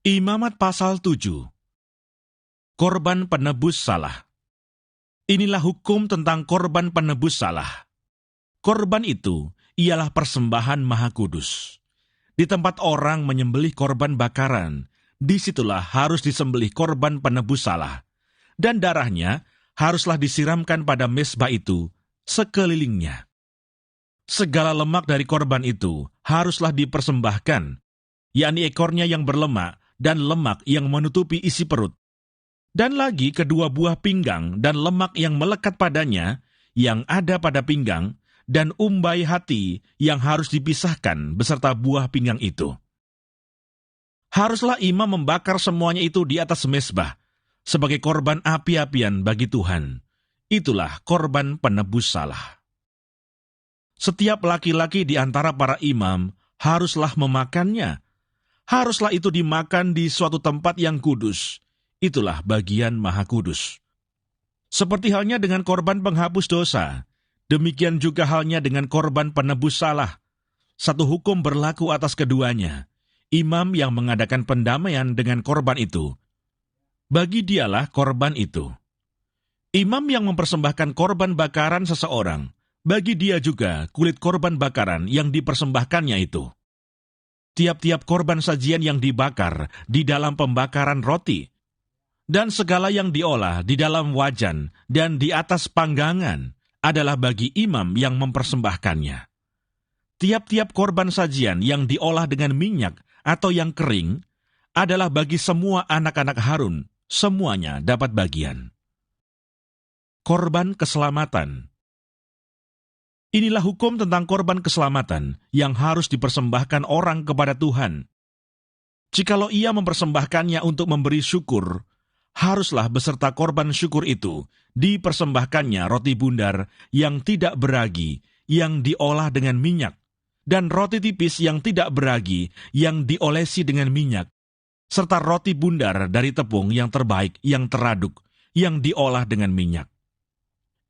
Imamat pasal 7. Korban penebus salah. Inilah hukum tentang korban penebus salah. Korban itu ialah persembahan Maha Kudus. Di tempat orang menyembelih korban bakaran, disitulah harus disembelih korban penebus salah, dan darahnya haruslah disiramkan pada mezbah itu sekelilingnya. Segala lemak dari korban itu haruslah dipersembahkan, yakni ekornya yang berlemak dan lemak yang menutupi isi perut, dan lagi kedua buah pinggang dan lemak yang melekat padanya yang ada pada pinggang, dan umbai hati yang harus dipisahkan beserta buah pinggang itu. Haruslah imam membakar semuanya itu di atas mezbah sebagai korban api-apian bagi Tuhan. Itulah korban penebus salah. Setiap laki-laki di antara para imam haruslah memakannya. Haruslah itu dimakan di suatu tempat yang kudus. Itulah bagian Maha Kudus. Seperti halnya dengan korban penghapus dosa, demikian juga halnya dengan korban penebus salah. Satu hukum berlaku atas keduanya. Imam yang mengadakan pendamaian dengan korban itu, bagi dialah korban itu. Imam yang mempersembahkan korban bakaran seseorang, bagi dia juga kulit korban bakaran yang dipersembahkannya itu. Tiap-tiap korban sajian yang dibakar di dalam pembakaran roti, dan segala yang diolah di dalam wajan dan di atas panggangan adalah bagi imam yang mempersembahkannya. Tiap-tiap korban sajian yang diolah dengan minyak atau yang kering adalah bagi semua anak-anak Harun, semuanya dapat bagian. Korban keselamatan. Inilah hukum tentang korban keselamatan yang harus dipersembahkan orang kepada Tuhan. Jikalau ia mempersembahkannya untuk memberi syukur, haruslah beserta korban syukur itu dipersembahkannya roti bundar yang tidak beragi, yang diolah dengan minyak, dan roti tipis yang tidak beragi, yang diolesi dengan minyak, serta roti bundar dari tepung yang terbaik, yang teraduk, yang diolah dengan minyak.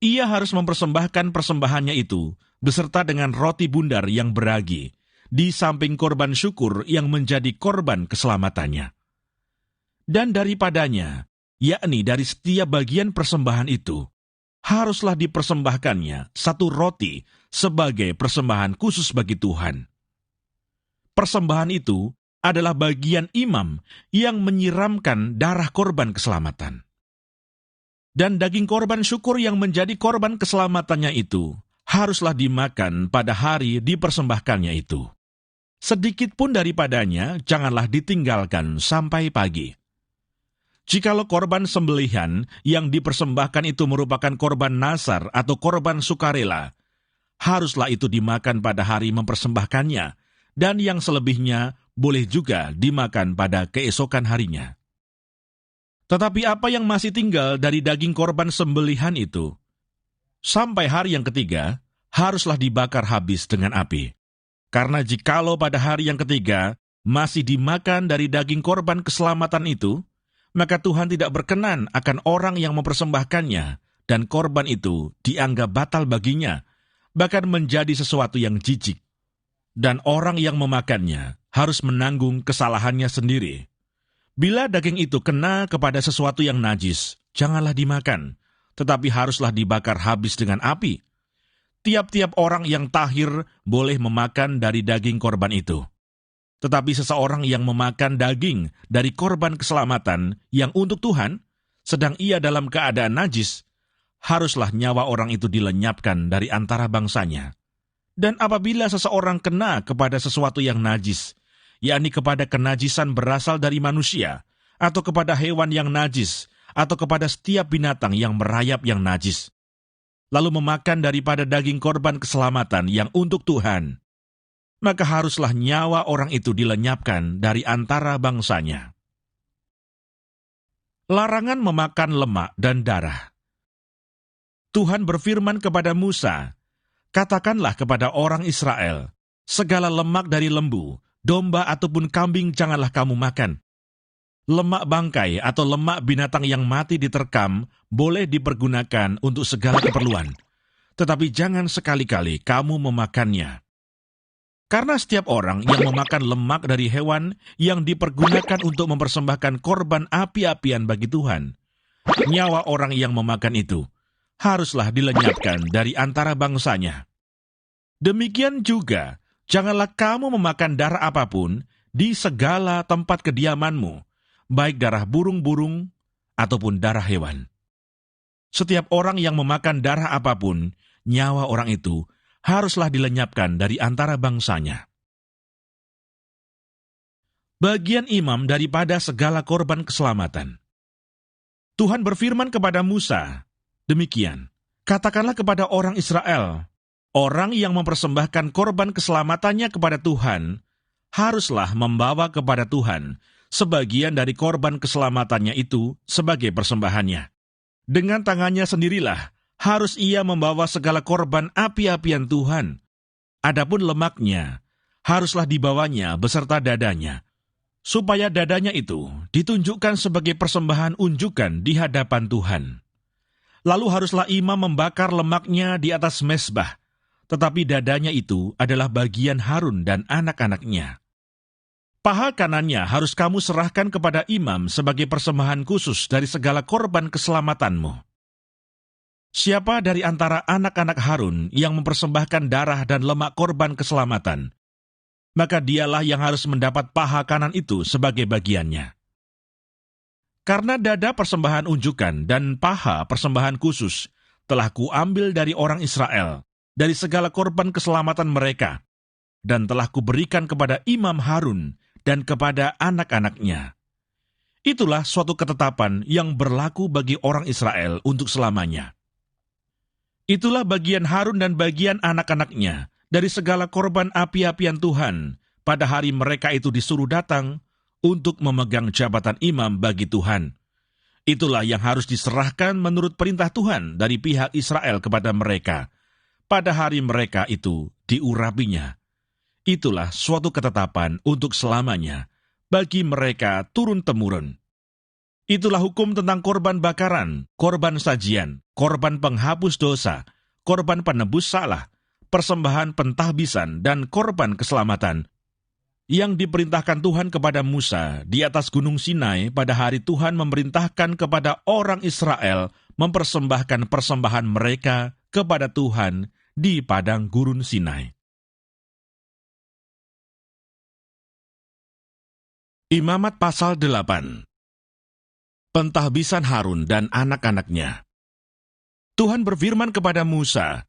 Ia harus mempersembahkan persembahannya itu beserta dengan roti bundar yang beragi, di samping korban syukur yang menjadi korban keselamatannya. Dan daripadanya, yakni dari setiap bagian persembahan itu, haruslah dipersembahkannya satu roti sebagai persembahan khusus bagi Tuhan. Persembahan itu adalah bagian imam yang menyiramkan darah korban keselamatan. Dan daging korban syukur yang menjadi korban keselamatannya itu haruslah dimakan pada hari dipersembahkannya itu. Sedikit pun daripadanya janganlah ditinggalkan sampai pagi. Jikalau korban sembelihan yang dipersembahkan itu merupakan korban nasar atau korban sukarela, haruslah itu dimakan pada hari mempersembahkannya, dan yang selebihnya boleh juga dimakan pada keesokan harinya. Tetapi apa yang masih tinggal dari daging korban sembelihan itu, sampai hari yang ketiga, haruslah dibakar habis dengan api. Karena jikalau pada hari yang ketiga masih dimakan dari daging korban keselamatan itu, maka Tuhan tidak berkenan akan orang yang mempersembahkannya, dan korban itu dianggap batal baginya, bahkan menjadi sesuatu yang jijik. Dan orang yang memakannya harus menanggung kesalahannya sendiri. Bila daging itu kena kepada sesuatu yang najis, janganlah dimakan, tetapi haruslah dibakar habis dengan api. Tiap-tiap orang yang tahir boleh memakan dari daging korban itu. Tetapi seseorang yang memakan daging dari korban keselamatan yang untuk Tuhan, sedang ia dalam keadaan najis, haruslah nyawa orang itu dilenyapkan dari antara bangsanya. Dan apabila seseorang kena kepada sesuatu yang najis, yakni kepada kenajisan berasal dari manusia, atau kepada hewan yang najis, atau kepada setiap binatang yang merayap yang najis, lalu memakan daripada daging korban keselamatan yang untuk Tuhan, maka haruslah nyawa orang itu dilenyapkan dari antara bangsanya. Larangan memakan lemak dan darah. Tuhan berfirman kepada Musa, "Katakanlah kepada orang Israel, segala lemak dari lembu, domba ataupun kambing janganlah kamu makan. Lemak bangkai atau lemak binatang yang mati diterkam boleh dipergunakan untuk segala keperluan, tetapi jangan sekali-kali kamu memakannya. Karena setiap orang yang memakan lemak dari hewan yang dipergunakan untuk mempersembahkan korban api-apian bagi Tuhan, nyawa orang yang memakan itu haruslah dilenyapkan dari antara bangsanya. Demikian juga, janganlah kamu memakan darah apapun di segala tempat kediamanmu, baik darah burung-burung ataupun darah hewan. Setiap orang yang memakan darah apapun, nyawa orang itu haruslah dilenyapkan dari antara bangsanya. Bagian imam daripada segala korban keselamatan. Tuhan berfirman kepada Musa, demikian, katakanlah kepada orang Israel, orang yang mempersembahkan korban keselamatannya kepada Tuhan, haruslah membawa kepada Tuhan sebagian dari korban keselamatannya itu sebagai persembahannya. Dengan tangannya sendirilah harus ia membawa segala korban api-apian Tuhan. Adapun lemaknya, haruslah dibawanya beserta dadanya, supaya dadanya itu ditunjukkan sebagai persembahan unjukan di hadapan Tuhan. Lalu haruslah imam membakar lemaknya di atas mezbah, tetapi dadanya itu adalah bagian Harun dan anak-anaknya. Paha kanannya harus kamu serahkan kepada imam sebagai persembahan khusus dari segala korban keselamatanmu. Siapa dari antara anak-anak Harun yang mempersembahkan darah dan lemak korban keselamatan, maka dialah yang harus mendapat paha kanan itu sebagai bagiannya. Karena dada persembahan unjukan dan paha persembahan khusus telah kuambil dari orang Israel, dari segala korban keselamatan mereka, dan telah kuberikan kepada imam Harun dan kepada anak-anaknya. Itulah suatu ketetapan yang berlaku bagi orang Israel untuk selamanya. Itulah bagian Harun dan bagian anak-anaknya dari segala korban api-apian Tuhan pada hari mereka itu disuruh datang untuk memegang jabatan imam bagi Tuhan. Itulah yang harus diserahkan menurut perintah Tuhan dari pihak Israel kepada mereka. Pada hari mereka itu diurapinya. Itulah suatu ketetapan untuk selamanya bagi mereka turun-temurun. Itulah hukum tentang korban bakaran, korban sajian, korban penghapus dosa, korban penebus salah, persembahan pentahbisan, dan korban keselamatan yang diperintahkan Tuhan kepada Musa di atas gunung Sinai pada hari Tuhan memerintahkan kepada orang Israel mempersembahkan persembahan mereka kepada Tuhan di padang gurun Sinai. Imamat pasal 8. Pentahbisan Harun dan anak-anaknya. Tuhan berfirman kepada Musa,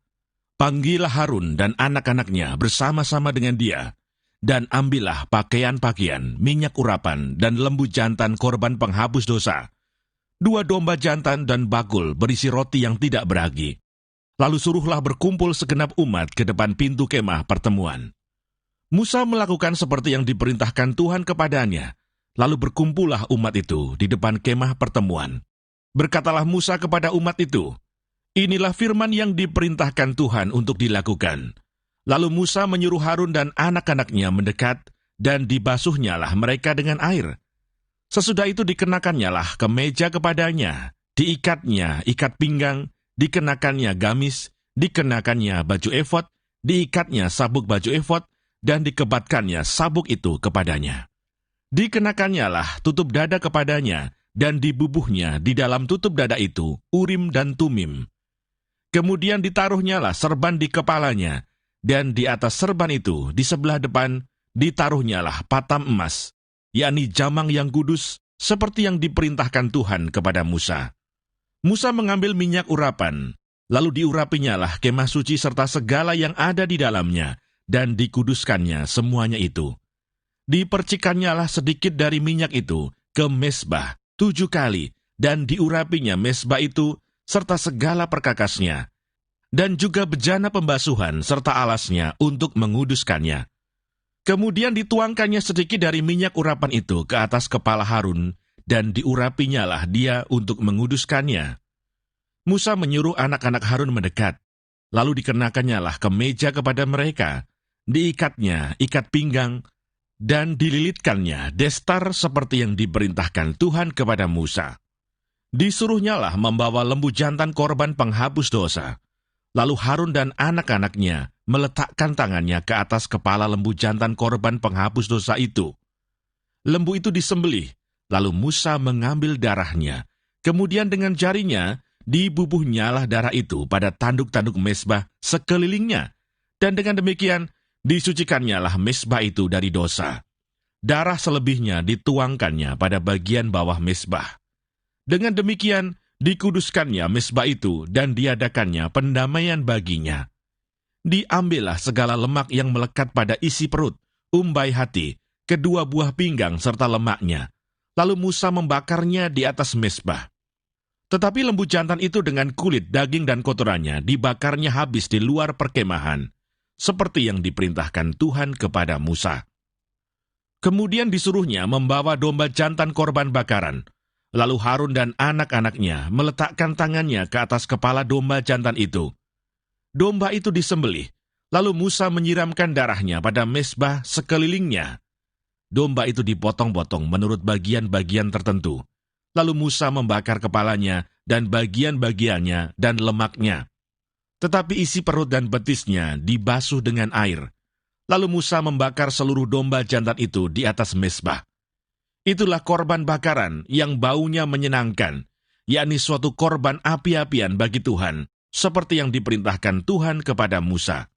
"Panggillah Harun dan anak-anaknya bersama-sama dengan dia, dan ambillah pakaian-pakaian, minyak urapan, dan lembu jantan korban penghapus dosa, 2 domba jantan dan bakul berisi roti yang tidak beragi. Lalu suruhlah berkumpul segenap umat ke depan pintu kemah pertemuan." Musa melakukan seperti yang diperintahkan Tuhan kepadanya, lalu berkumpullah umat itu di depan kemah pertemuan. Berkatalah Musa kepada umat itu, "Inilah firman yang diperintahkan Tuhan untuk dilakukan." Lalu Musa menyuruh Harun dan anak-anaknya mendekat, dan dibasuhnyalah mereka dengan air. Sesudah itu dikenakannya kemeja kepadanya, diikatnya ikat pinggang, dikenakannya gamis, dikenakannya baju efod, diikatnya sabuk baju efod, dan dikebatkannya sabuk itu kepadanya. Dikenakannya tutup dada kepadanya, dan dibubuhnya di dalam tutup dada itu Urim dan Tumim. Kemudian ditaruhnyalah serban di kepalanya, dan di atas serban itu di sebelah depan ditaruhnyalah patam emas, yakni jamang yang kudus, seperti yang diperintahkan Tuhan kepada Musa. Musa mengambil minyak urapan, lalu diurapinya kemah suci serta segala yang ada di dalamnya, dan dikuduskannya semuanya itu. Dipercikannya sedikit dari minyak itu ke mezbah 7 kali, dan diurapinya mezbah itu serta segala perkakasnya, dan juga bejana pembasuhan serta alasnya untuk menguduskannya. Kemudian dituangkannya sedikit dari minyak urapan itu ke atas kepala Harun, dan diurapinya dia untuk menguduskannya. Musa menyuruh anak-anak Harun mendekat, lalu dikenakannya kemeja kepada mereka, diikatnya ikat pinggang, dan dililitkannya destar seperti yang diperintahkan Tuhan kepada Musa. Disuruhnya membawa lembu jantan korban penghapus dosa. Lalu Harun dan anak-anaknya meletakkan tangannya ke atas kepala lembu jantan korban penghapus dosa itu. Lembu itu disembelih, lalu Musa mengambil darahnya. Kemudian dengan jarinya, dibubuhnyalah darah itu pada tanduk-tanduk mezbah sekelilingnya. Dan dengan demikian, disucikannyalah mezbah itu dari dosa. Darah selebihnya dituangkannya pada bagian bawah mezbah. Dengan demikian, dikuduskannya mezbah itu dan diadakannya pendamaian baginya. Diambillah segala lemak yang melekat pada isi perut, umbai hati, kedua buah pinggang serta lemaknya. Lalu Musa membakarnya di atas mezbah. Tetapi lembu jantan itu dengan kulit, daging, dan kotorannya dibakarnya habis di luar perkemahan, seperti yang diperintahkan Tuhan kepada Musa. Kemudian disuruhnya membawa domba jantan korban bakaran. Lalu Harun dan anak-anaknya meletakkan tangannya ke atas kepala domba jantan itu. Domba itu disembelih, lalu Musa menyiramkan darahnya pada mezbah sekelilingnya. Domba itu dipotong-potong menurut bagian-bagian tertentu. Lalu Musa membakar kepalanya dan bagian-bagiannya dan lemaknya. Tetapi isi perut dan betisnya dibasuh dengan air. Lalu Musa membakar seluruh domba jantan itu di atas mezbah. Itulah korban bakaran yang baunya menyenangkan, yakni suatu korban api-apian bagi Tuhan, seperti yang diperintahkan Tuhan kepada Musa.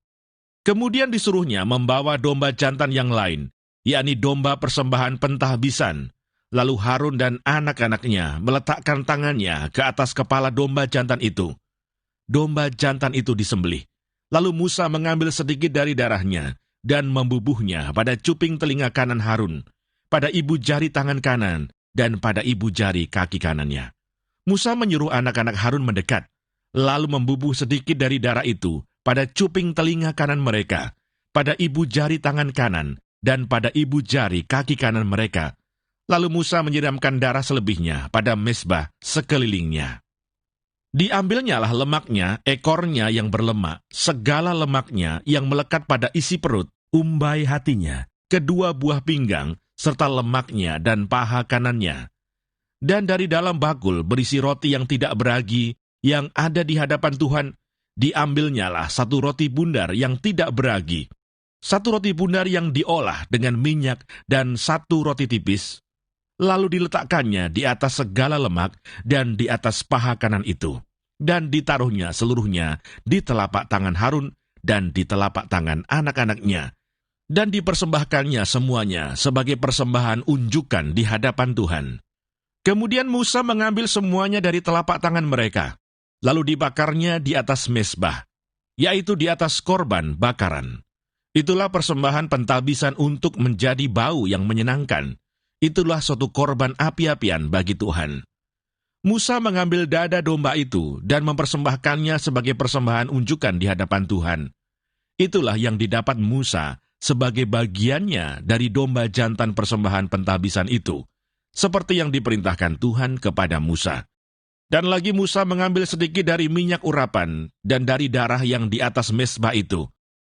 Kemudian disuruhnya membawa domba jantan yang lain, yakni domba persembahan pentahbisan. Lalu Harun dan anak-anaknya meletakkan tangannya ke atas kepala domba jantan itu. Domba jantan itu disembelih. Lalu Musa mengambil sedikit dari darahnya dan membubuhnya pada cuping telinga kanan Harun, pada ibu jari tangan kanan, dan pada ibu jari kaki kanannya. Musa menyuruh anak-anak Harun mendekat, lalu membubuh sedikit dari darah itu pada cuping telinga kanan mereka, pada ibu jari tangan kanan, dan pada ibu jari kaki kanan mereka. Lalu Musa menyiramkan darah selebihnya pada mezbah sekelilingnya. Diambilnyalah lemaknya, ekornya yang berlemak, segala lemaknya yang melekat pada isi perut, umbai hatinya, kedua buah pinggang, serta lemaknya dan paha kanannya. Dan dari dalam bakul berisi roti yang tidak beragi, yang ada di hadapan Tuhan, diambilnyalah satu roti bundar yang tidak beragi, satu roti bundar yang diolah dengan minyak, dan satu roti tipis. Lalu diletakkannya di atas segala lemak dan di atas paha kanan itu, dan ditaruhnya seluruhnya di telapak tangan Harun dan di telapak tangan anak-anaknya, dan dipersembahkannya semuanya sebagai persembahan unjukan di hadapan Tuhan. Kemudian Musa mengambil semuanya dari telapak tangan mereka, lalu dibakarnya di atas mezbah, yaitu di atas korban bakaran. Itulah persembahan pentahbisan untuk menjadi bau yang menyenangkan. Itulah suatu korban api-apian bagi Tuhan. Musa mengambil dada domba itu dan mempersembahkannya sebagai persembahan unjukan di hadapan Tuhan. Itulah yang didapat Musa sebagai bagiannya dari domba jantan persembahan pentahbisan itu, seperti yang diperintahkan Tuhan kepada Musa. Dan lagi Musa mengambil sedikit dari minyak urapan dan dari darah yang di atas mezbah itu,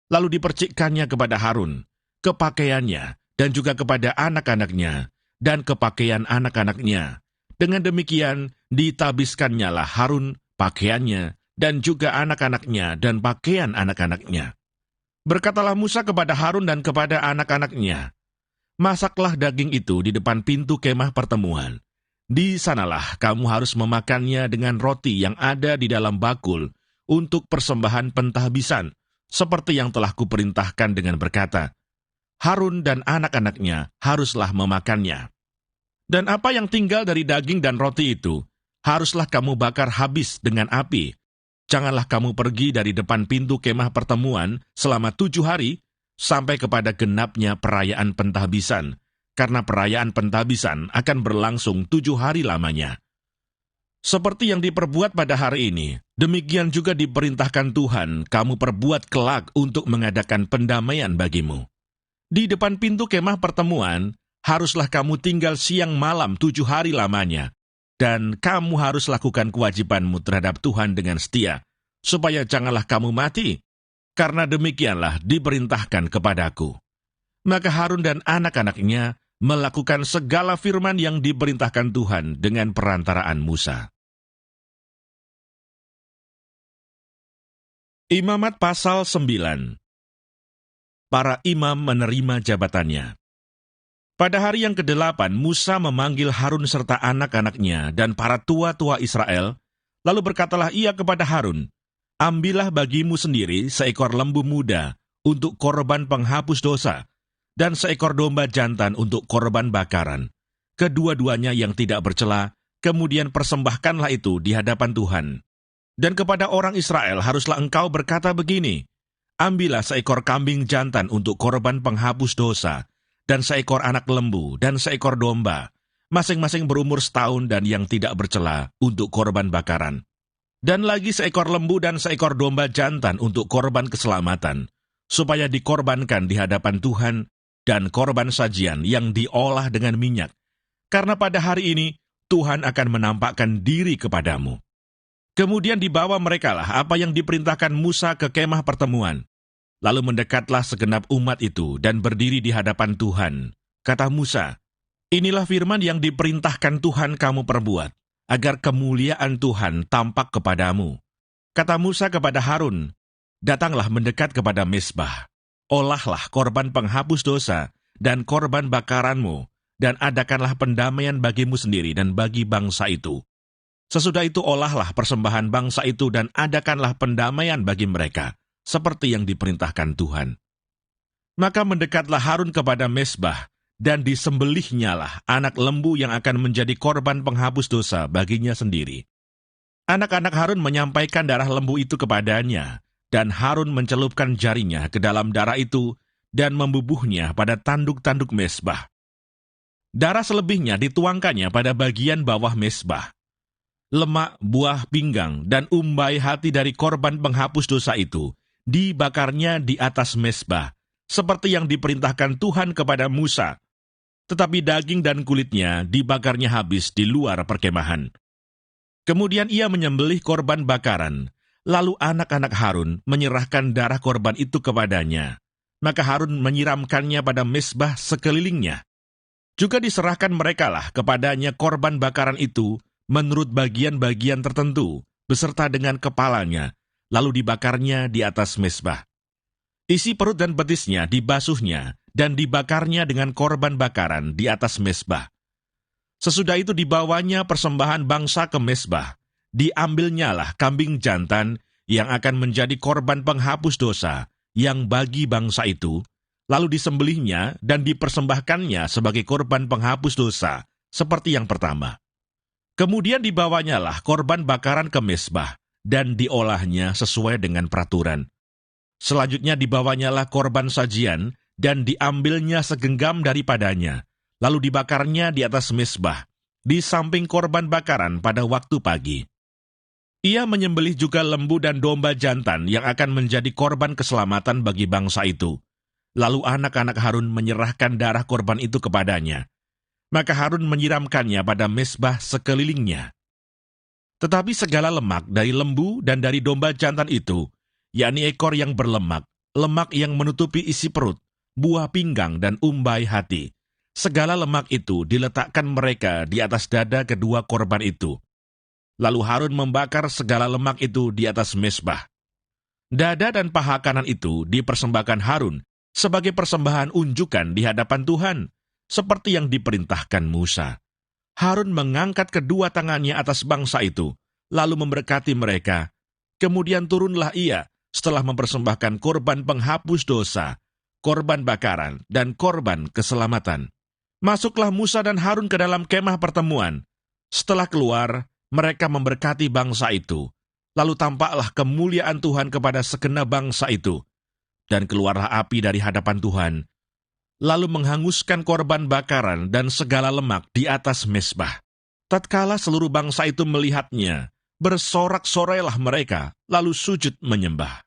lalu dipercikkannya kepada Harun, ke pakaiannya, dan juga kepada anak-anaknya, dan ke pakaian anak-anaknya. Dengan demikian, ditabiskannya Harun pakaiannya, dan juga anak-anaknya, dan pakaian anak-anaknya. Berkatalah Musa kepada Harun dan kepada anak-anaknya, "Masaklah daging itu di depan pintu kemah pertemuan. Di sanalah kamu harus memakannya dengan roti yang ada di dalam bakul untuk persembahan pentahbisan, seperti yang telah kuperintahkan dengan berkata, Harun dan anak-anaknya haruslah memakannya. Dan apa yang tinggal dari daging dan roti itu, haruslah kamu bakar habis dengan api. Janganlah kamu pergi dari depan pintu kemah pertemuan selama 7 hari, sampai kepada genapnya perayaan pentahbisan, karena perayaan pentahbisan akan berlangsung 7 hari lamanya. Seperti yang diperbuat pada hari ini, demikian juga diperintahkan Tuhan, kamu perbuat kelak untuk mengadakan pendamaian bagimu. Di depan pintu kemah pertemuan, haruslah kamu tinggal siang malam 7 hari lamanya, dan kamu harus lakukan kewajibanmu terhadap Tuhan dengan setia, supaya janganlah kamu mati, karena demikianlah diperintahkan kepadaku. Maka Harun dan anak-anaknya melakukan segala firman yang diperintahkan Tuhan dengan perantaraan Musa. Imamat pasal 9. para imam menerima jabatannya. Pada hari yang ke-8, Musa memanggil Harun serta anak-anaknya dan para tua-tua Israel, lalu berkatalah ia kepada Harun, "Ambillah bagimu sendiri seekor lembu muda untuk korban penghapus dosa, dan seekor domba jantan untuk korban bakaran, kedua-duanya yang tidak bercela, kemudian persembahkanlah itu di hadapan Tuhan. Dan kepada orang Israel haruslah engkau berkata begini, ambillah seekor kambing jantan untuk korban penghapus dosa, dan seekor anak lembu, dan seekor domba, masing-masing berumur setahun dan yang tidak bercela untuk korban bakaran. Dan lagi seekor lembu dan seekor domba jantan untuk korban keselamatan, supaya dikorbankan di hadapan Tuhan, dan korban sajian yang diolah dengan minyak. Karena pada hari ini, Tuhan akan menampakkan diri kepadamu." Kemudian dibawa merekalah apa yang diperintahkan Musa ke kemah pertemuan. Lalu mendekatlah segenap umat itu dan berdiri di hadapan Tuhan. Kata Musa, "Inilah firman yang diperintahkan Tuhan kamu perbuat, agar kemuliaan Tuhan tampak kepadamu." Kata Musa kepada Harun, "Datanglah mendekat kepada mezbah, olahlah korban penghapus dosa dan korban bakaranmu, dan adakanlah pendamaian bagimu sendiri dan bagi bangsa itu. Sesudah itu olahlah persembahan bangsa itu dan adakanlah pendamaian bagi mereka, seperti yang diperintahkan Tuhan." Maka mendekatlah Harun kepada mezbah, dan disembelihnyalah anak lembu yang akan menjadi korban penghapus dosa baginya sendiri. Anak-anak Harun menyampaikan darah lembu itu kepadanya, dan Harun mencelupkan jarinya ke dalam darah itu, dan membubuhnya pada tanduk-tanduk mezbah. Darah selebihnya dituangkannya pada bagian bawah mezbah. Lemak, buah pinggang, dan umbai hati dari korban penghapus dosa itu dibakarnya di atas mezbah, seperti yang diperintahkan Tuhan kepada Musa. Tetapi daging dan kulitnya dibakarnya habis di luar perkemahan. Kemudian ia menyembelih korban bakaran, lalu anak-anak Harun menyerahkan darah korban itu kepadanya. Maka Harun menyiramkannya pada mezbah sekelilingnya. Juga diserahkan merekalah kepadanya korban bakaran itu menurut bagian-bagian tertentu, beserta dengan kepalanya, lalu dibakarnya di atas mezbah. Isi perut dan betisnya dibasuhnya, dan dibakarnya dengan korban bakaran di atas mezbah. Sesudah itu dibawanya persembahan bangsa ke mezbah, diambilnyalah kambing jantan yang akan menjadi korban penghapus dosa, yang bagi bangsa itu, lalu disembelihnya dan dipersembahkannya sebagai korban penghapus dosa, seperti yang pertama. Kemudian dibawanyalah korban bakaran ke mezbah, dan diolahnya sesuai dengan peraturan. Selanjutnya dibawanyalah korban sajian, dan diambilnya segenggam daripadanya, lalu dibakarnya di atas mezbah, di samping korban bakaran pada waktu pagi. Ia menyembelih juga lembu dan domba jantan yang akan menjadi korban keselamatan bagi bangsa itu. Lalu anak-anak Harun menyerahkan darah korban itu kepadanya. Maka Harun menyiramkannya pada mezbah sekelilingnya. Tetapi segala lemak dari lembu dan dari domba jantan itu, yakni ekor yang berlemak, lemak yang menutupi isi perut, buah pinggang dan umbai hati, segala lemak itu diletakkan mereka di atas dada kedua korban itu. Lalu Harun membakar segala lemak itu di atas mezbah. Dada dan paha kanan itu dipersembahkan Harun sebagai persembahan unjukan di hadapan Tuhan, seperti yang diperintahkan Musa. Harun mengangkat kedua tangannya atas bangsa itu, lalu memberkati mereka. Kemudian turunlah ia setelah mempersembahkan korban penghapus dosa, korban bakaran, dan korban keselamatan. Masuklah Musa dan Harun ke dalam kemah pertemuan. Setelah keluar, mereka memberkati bangsa itu. Lalu tampaklah kemuliaan Tuhan kepada segenap bangsa itu. Dan keluarlah api dari hadapan Tuhan, lalu menghanguskan korban bakaran dan segala lemak di atas mezbah. Tatkala seluruh bangsa itu melihatnya, bersorak-sorailah mereka, lalu sujud menyembah.